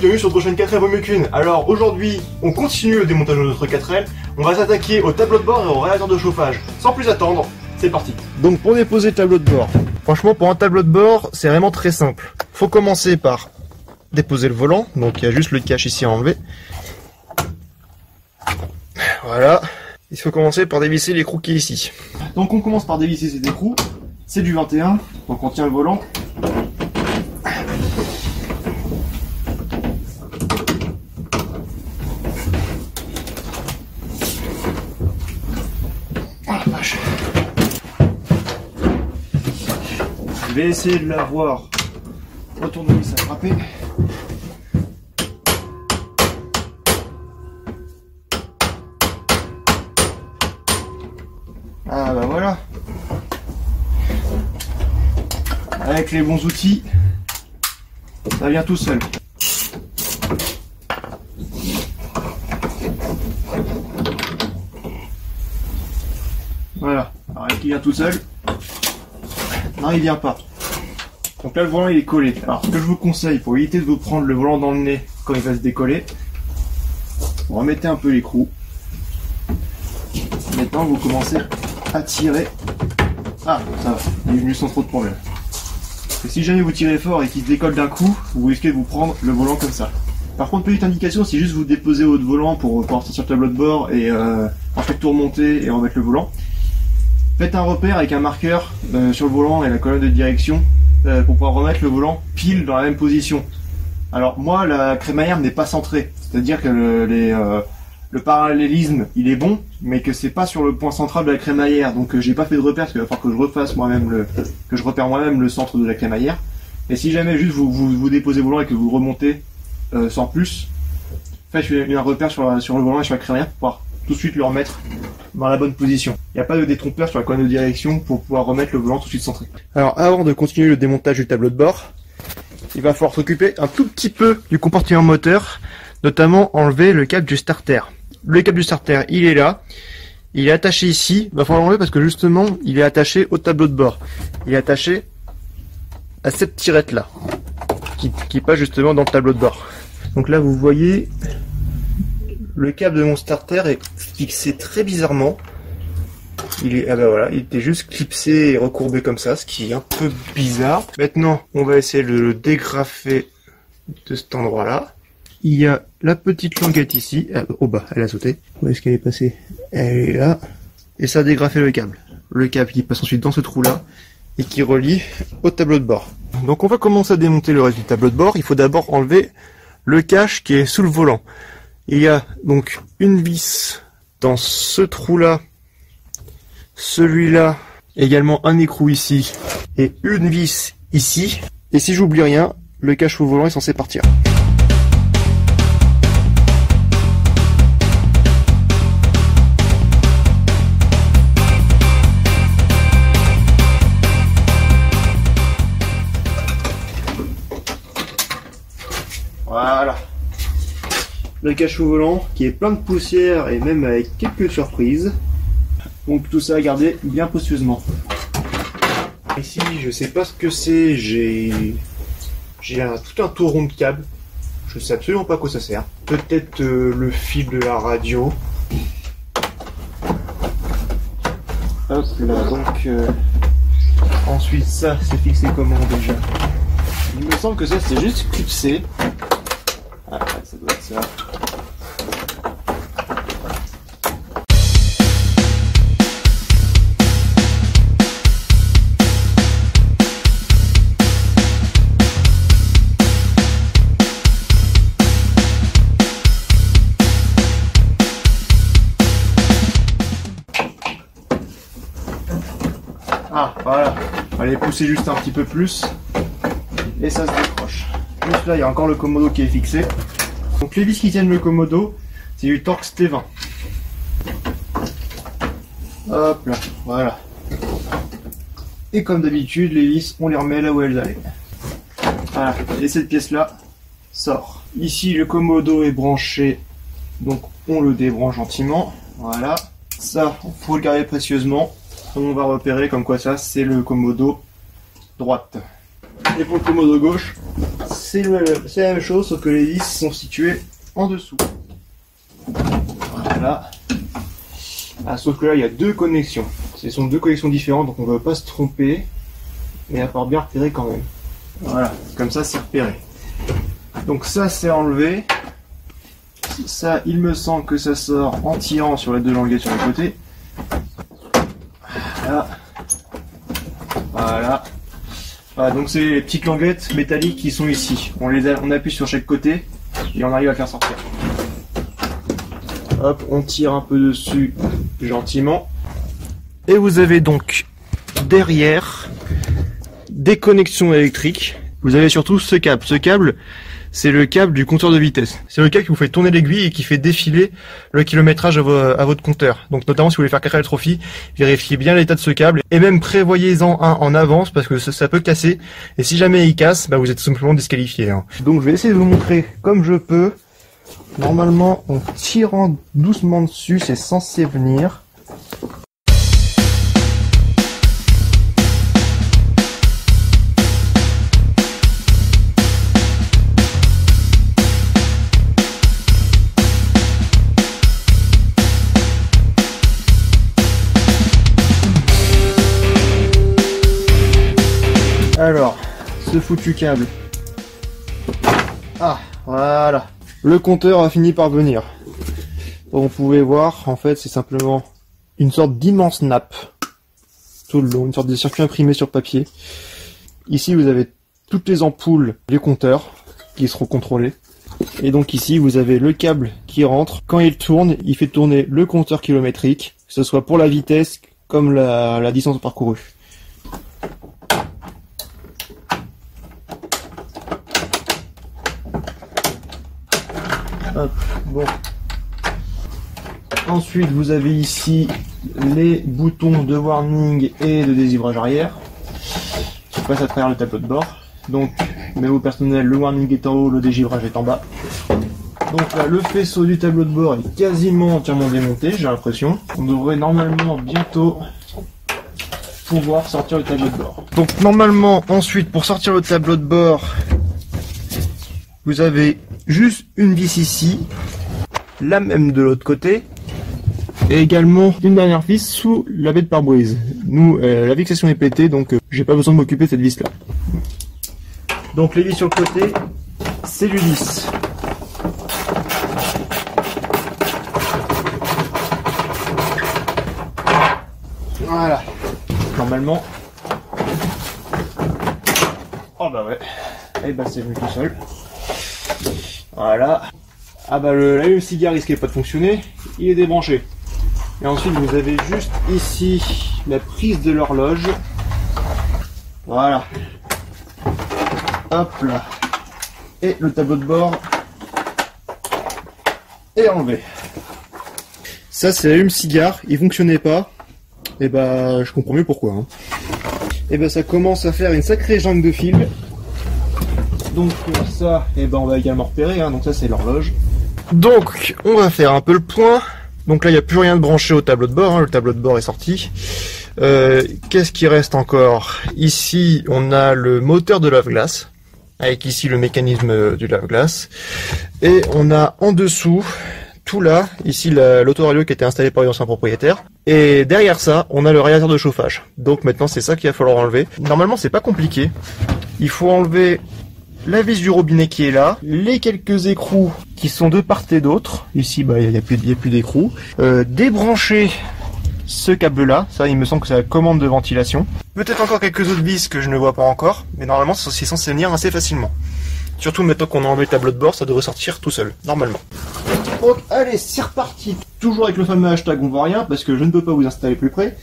bienvenue sur votre chaîne 4L vaut mieux qu'une. Alors aujourd'hui, on continue le démontage de notre 4L. On va s'attaquer au tableau de bord et au radiateur de chauffage. Sans plus attendre, c'est parti. Donc pour déposer le tableau de bord, franchement pour un tableau de bord, c'est vraiment très simple. Faut commencer par déposer le volant, donc il y a juste le cache ici à enlever. Voilà. Il faut commencer par dévisser l'écrou qui est ici. Donc on commence par dévisser cet écrou. C'est du 21, donc on tient le volant. Ah la vache. Je vais essayer de l'avoir. Retournevis à frapper. Ah bah voilà. Avec les bons outils, ça vient tout seul. Voilà. Alors il vient tout seul. Non, il vient pas. Donc là le volant il est collé. Alors ce que je vous conseille pour éviter de vous prendre le volant dans le nez quand il va se décoller, vous remettez un peu l'écrou. Maintenant vous commencez à tirer. Ah ça va, il est venu sans trop de problème. Et si jamais vous tirez fort et qu'il se décolle d'un coup, vous risquez de vous prendre le volant comme ça. Par contre, petite indication, si juste vous déposez votre volant pour partir sur le tableau de bord et en fait tout remonter et remettre le volant, faites un repère avec un marqueur sur le volant et la colonne de direction pour pouvoir remettre le volant pile dans la même position. Alors moi, la crémaillère n'est pas centrée, c'est-à-dire que le parallélisme il est bon, mais que c'est pas sur le point central de la crémaillère, donc j'ai pas fait de repère parce qu'il va falloir que je refasse moi-même que je repère moi-même le centre de la crémaillère. Et si jamais juste vous déposez le volant et que vous remontez sans plus, faites un repère sur le volant et sur la crémaillère pour pouvoir tout de suite le remettre dans la bonne position. Il n'y a pas de détrompeur sur la colonne de direction pour pouvoir remettre le volant tout de suite centré. Alors avant de continuer le démontage du tableau de bord, il va falloir s'occuper un tout petit peu du compartiment moteur, notamment enlever le câble du starter. Le câble du starter, il est là, il est attaché ici, il va falloir l'enlever parce que justement, il est attaché au tableau de bord. Il est attaché à cette tirette là, qui passe justement dans le tableau de bord. Donc là, vous voyez, le câble de mon starter est fixé très bizarrement. Ah ben voilà, il était juste clipsé et recourbé comme ça, ce qui est un peu bizarre. Maintenant, on va essayer de le dégrafer de cet endroit-là. Il y a la petite languette ici, au bas, elle a sauté. Où est-ce qu'elle est passée? Elle est là. Et ça a dégrafé le câble. Le câble qui passe ensuite dans ce trou-là et qui relie au tableau de bord. Donc on va commencer à démonter le reste du tableau de bord. Il faut d'abord enlever le cache qui est sous le volant. Il y a donc une vis dans ce trou-là, celui-là, également un écrou ici et une vis ici. Et si j'oublie rien, le cache au volant est censé partir. Voilà, le cache au volant qui est plein de poussière et même avec quelques surprises. Donc tout ça à garder bien précieusement. Ici, je sais pas ce que c'est, j'ai tout un tour rond de câble. Je sais absolument pas à quoi ça sert. Peut-être le fil de la radio. Hop là, donc ensuite ça c'est fixé comment déjà? Il me semble que ça c'est juste clipsé. Ah, ça doit être ça. Ah, voilà. On va les pousser juste un petit peu plus. Et ça se décroche. Juste là, il y a encore le commodo qui est fixé. Donc les vis qui tiennent le commodo, c'est du Torx T20. Hop là, voilà. Et comme d'habitude, les vis, on les remet là où elles allaient. Voilà, et cette pièce-là sort. Ici, le commodo est branché, donc on le débranche gentiment. Voilà. Ça, il faut le garder précieusement. On va repérer comme quoi ça, c'est le commodo droite. Et pour le commodo gauche, c'est c'est la même chose, sauf que les vis sont situées en dessous. Voilà. Ah, sauf que là, il y a deux connexions. Ce sont deux connexions différentes, donc on ne va pas se tromper. Mais à part bien repérer quand même. Voilà, comme ça, c'est repéré. Donc ça, c'est enlevé. Ça, il me semble que ça sort en tirant sur les deux languettes sur les côtés. Voilà. Voilà. Voilà, donc c'est les petites languettes métalliques qui sont ici. On appuie sur chaque côté et on arrive à faire sortir. Hop, on tire un peu dessus gentiment. Et vous avez donc derrière des connexions électriques. Vous avez surtout ce câble. Ce câble, c'est le câble du compteur de vitesse. C'est le câble qui vous fait tourner l'aiguille et qui fait défiler le kilométrage à votre compteur. Donc notamment si vous voulez faire casser la trophy, vérifiez bien l'état de ce câble et même prévoyez-en un en avance parce que ça peut casser. Et si jamais il casse, bah vous êtes simplement disqualifié. Donc je vais essayer de vous montrer comme je peux. Normalement, en tirant doucement dessus, c'est censé venir. Alors, ce foutu câble. Ah, voilà. Le compteur a fini par venir. Donc, vous pouvez voir, en fait, c'est simplement une sorte d'immense nappe. Tout le long, une sorte de circuit imprimé sur papier. Ici, vous avez toutes les ampoules des compteurs qui seront contrôlées. Et donc ici, vous avez le câble qui rentre. Quand il tourne, il fait tourner le compteur kilométrique, que ce soit pour la vitesse comme la distance parcourue. Hop, bon. Ensuite, vous avez ici les boutons de warning et de désivrage arrière qui passent à travers le tableau de bord. Donc, au personnel, le warning est en haut, le dégivrage est en bas. Donc là, le faisceau du tableau de bord est quasiment entièrement démonté, j'ai l'impression. On devrait normalement bientôt pouvoir sortir le tableau de bord. Donc normalement, ensuite, pour sortir le tableau de bord, vous avez juste une vis ici, la même de l'autre côté, et également une dernière vis sous la baie de pare-brise. Nous, la fixation est pétée, donc j'ai pas besoin de m'occuper de cette vis là. Donc les vis sur le côté, c'est l'Ulysse. Voilà. Normalement. Oh bah ouais. Et bah c'est venu tout seul. Voilà. Ah bah l'allume-cigare risquait pas de fonctionner. Il est débranché. Et ensuite vous avez juste ici la prise de l'horloge. Voilà. Hop là. Et le tableau de bord est enlevé. Ça c'est l'allume-cigare. Il fonctionnait pas. Et bah je comprends mieux pourquoi. Et bah ça commence à faire une sacrée jungle de fil. Donc ça, et ben on va également repérer. Donc ça c'est l'horloge. Donc on va faire un peu le point. Donc là il n'y a plus rien de branché au tableau de bord. Le tableau de bord est sorti. Qu'est-ce qui reste encore? Ici on a le moteur de lave-glace, avec ici le mécanisme du lave-glace. Et on a en dessous, tout là, ici l'autoradio qui était installé par les anciens propriétaires. Et derrière ça, on a le radiateur de chauffage. Donc maintenant c'est ça qu'il va falloir enlever. Normalement c'est pas compliqué. Il faut enlever la vis du robinet qui est là, les quelques écrous qui sont de part et d'autre. Ici bah il n'y a plus d'écrous. Débrancher ce câble là, ça il me semble que c'est la commande de ventilation. Peut-être encore quelques autres vis que je ne vois pas encore, mais normalement c'est censé venir assez facilement. Surtout maintenant qu'on a enlevé le tableau de bord, ça devrait sortir tout seul, normalement. Donc allez, c'est reparti. Toujours avec le fameux hashtag on voit rien, parce que je ne peux pas vous installer plus près.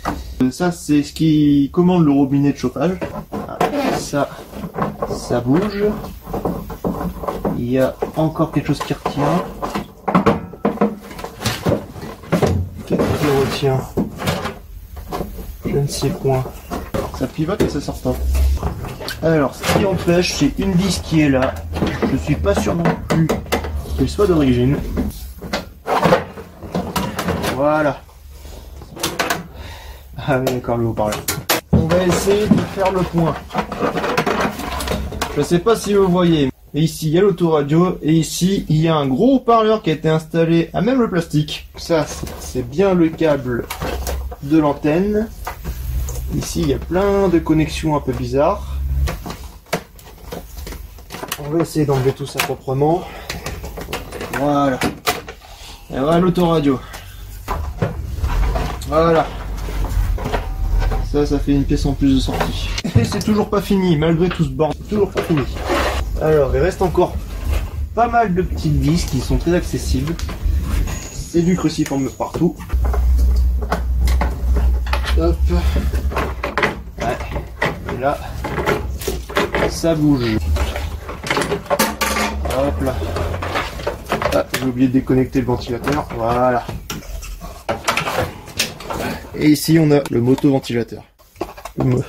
Ça c'est ce qui commande le robinet de chauffage. Ça bouge. Il y a encore quelque chose qui retient. Qu'est-ce qui retient? Je ne sais point. Ça pivote et ça sort pas. Alors, ce qui empêche, c'est une vis qui est là. Je suis pas sûr non plus qu'elle soit d'origine. Voilà. Ah oui, d'accord, le haut-parleur. On va essayer de faire le point. Je sais pas si vous voyez. Et ici il y a l'autoradio, et ici il y a un gros haut-parleur qui a été installé à même le plastique. Ça c'est bien le câble de l'antenne. Ici il y a plein de connexions un peu bizarres. On va essayer d'enlever tout ça proprement. Voilà. Et voilà l'autoradio. Voilà. Ça fait une pièce en plus de sortie. Et c'est toujours pas fini, malgré tout ce bordel. C'est toujours pas fini. Alors, il reste encore pas mal de petits vis qui sont très accessibles. C'est du cruciforme partout. Hop. Ouais. Et là, ça bouge. Hop là. Ah, j'ai oublié de déconnecter le ventilateur. Voilà. Et ici, on a le moto-ventilateur. Le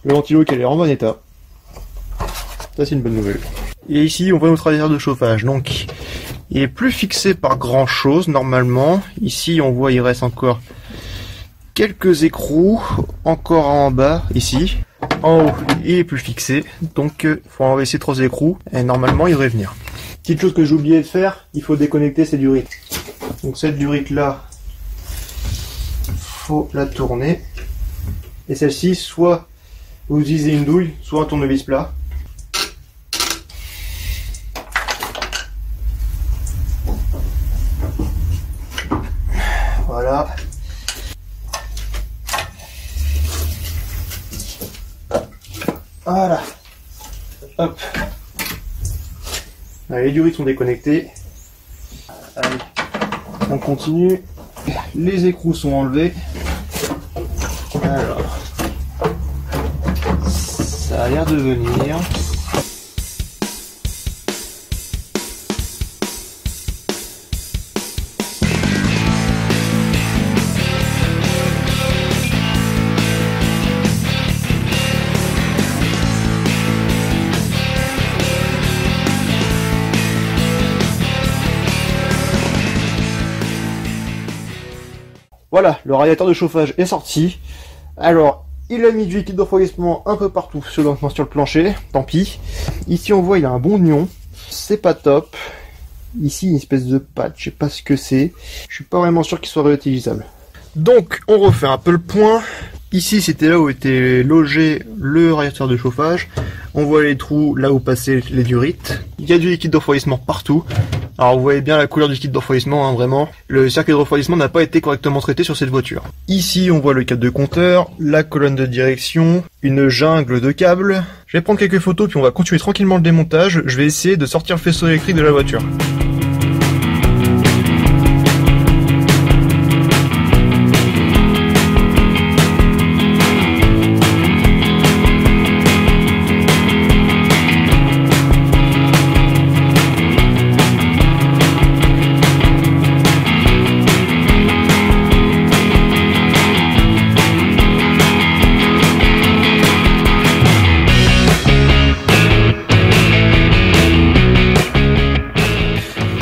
ventilo qui est en bon état. Ça, c'est une bonne nouvelle. Et ici, on voit notre radiateur de chauffage. Donc, il est plus fixé par grand chose, normalement. Ici, on voit, il reste encore quelques écrous. Encore en bas, ici. En haut, il est plus fixé. Donc, faut enlever 3 écrous. Et normalement, il devrait venir. Petite chose que j'ai oublié de faire, il faut déconnecter ces durites. Donc, cette durite-là, faut la tourner. Et celle-ci, soit vous utilisez une douille, soit un tournevis plat. Voilà. Voilà. Hop. Allez, les durites sont déconnectées. Allez, on continue. Les écrous sont enlevés. Alors, ça a l'air de venir. Voilà, le radiateur de chauffage est sorti. Alors, il a mis du liquide de refroidissement un peu partout sur le plancher, tant pis. Ici, on voit, il a un bon nion. C'est pas top. Ici, une espèce de pâte, je sais pas ce que c'est. Je suis pas vraiment sûr qu'il soit réutilisable. Donc, on refait un peu le point. Ici, c'était là où était logé le radiateur de chauffage. On voit les trous là où passaient les durites. Il y a du liquide de refroidissement partout. Alors vous voyez bien la couleur du liquide de refroidissement, hein, vraiment. Le circuit de refroidissement n'a pas été correctement traité sur cette voiture. Ici, on voit le câble de compteur, la colonne de direction, une jungle de câbles. Je vais prendre quelques photos puis on va continuer tranquillement le démontage. Je vais essayer de sortir le faisceau électrique de la voiture.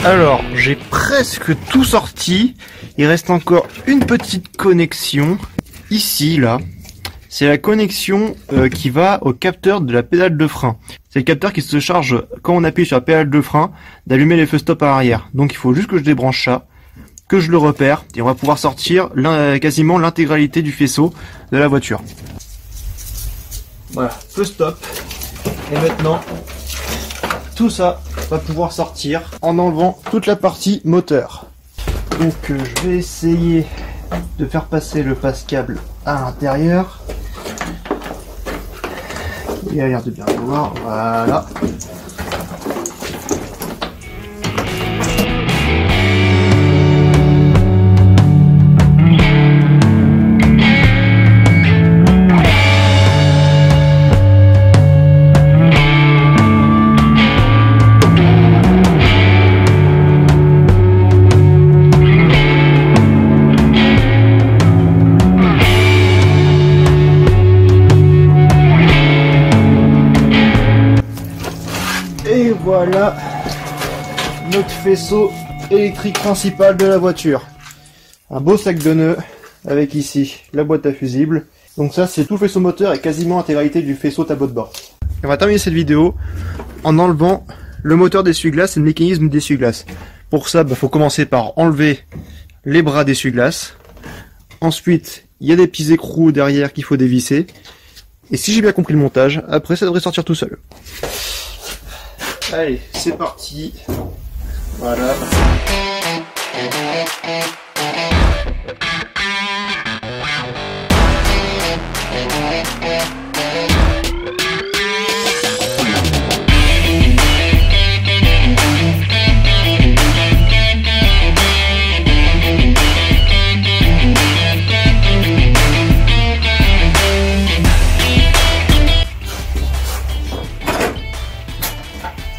Alors, j'ai presque tout sorti. Il reste encore une petite connexion. Ici, là. C'est la connexion qui va au capteur de la pédale de frein. C'est le capteur qui se charge, quand on appuie sur la pédale de frein, d'allumer les feux stop à l'arrière. Donc il faut juste que je débranche ça, que je le repère, et on va pouvoir sortir quasiment l'intégralité du faisceau de la voiture. Voilà, feu stop. Et maintenant, tout ça va pouvoir sortir en enlevant toute la partie moteur. Donc je vais essayer de faire passer le passe-câble à l'intérieur. Il a l'air de bien voir, voilà. Et voilà notre faisceau électrique principal de la voiture. Un beau sac de nœuds avec ici la boîte à fusibles. Donc ça c'est tout le faisceau moteur et quasiment l'intégralité du faisceau tableau de bord. Et on va terminer cette vidéo en enlevant le moteur d'essuie-glace et le mécanisme d'essuie-glace. Pour ça, faut commencer par enlever les bras d'essuie-glace. Ensuite, il y a des petits écrous derrière qu'il faut dévisser. Et si j'ai bien compris le montage, après ça devrait sortir tout seul. Allez, c'est parti. Voilà.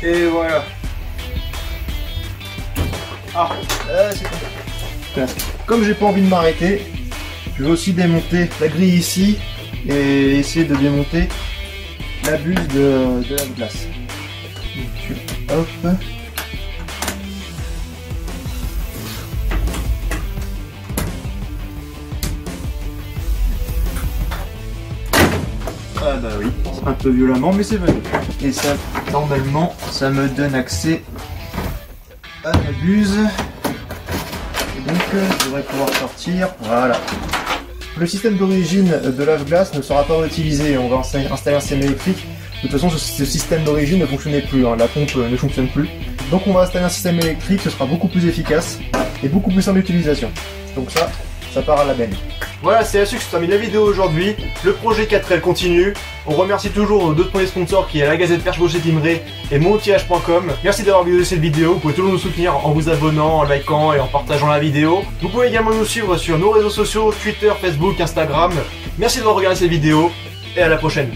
Et voilà. Ah, c'est bon. Comme j'ai pas envie de m'arrêter, je vais aussi démonter la grille ici et essayer de démonter la buse de la glace. Donc, hop. Ah bah oui, un peu violemment, mais c'est venu. Et ça, normalement, ça me donne accès à la buse. Et donc, je devrais pouvoir sortir. Voilà. Le système d'origine de lave-glace ne sera pas réutilisé. On va installer un système électrique. De toute façon, ce système d'origine ne fonctionnait plus. Hein. La pompe ne fonctionne plus. Donc, on va installer un système électrique. Ce sera beaucoup plus efficace et beaucoup plus simple d'utilisation. Donc ça part à la benne. Voilà, c'est là-dessus que se termine la vidéo aujourd'hui. Le projet 4L continue. On remercie toujours nos deux premiers sponsors qui est la Gazette Perche Brochet Timré et montirage.com. Merci d'avoir vu cette vidéo. Vous pouvez toujours nous soutenir en vous abonnant, en likant et en partageant la vidéo. Vous pouvez également nous suivre sur nos réseaux sociaux, Twitter, Facebook, Instagram. Merci d'avoir regardé cette vidéo et à la prochaine.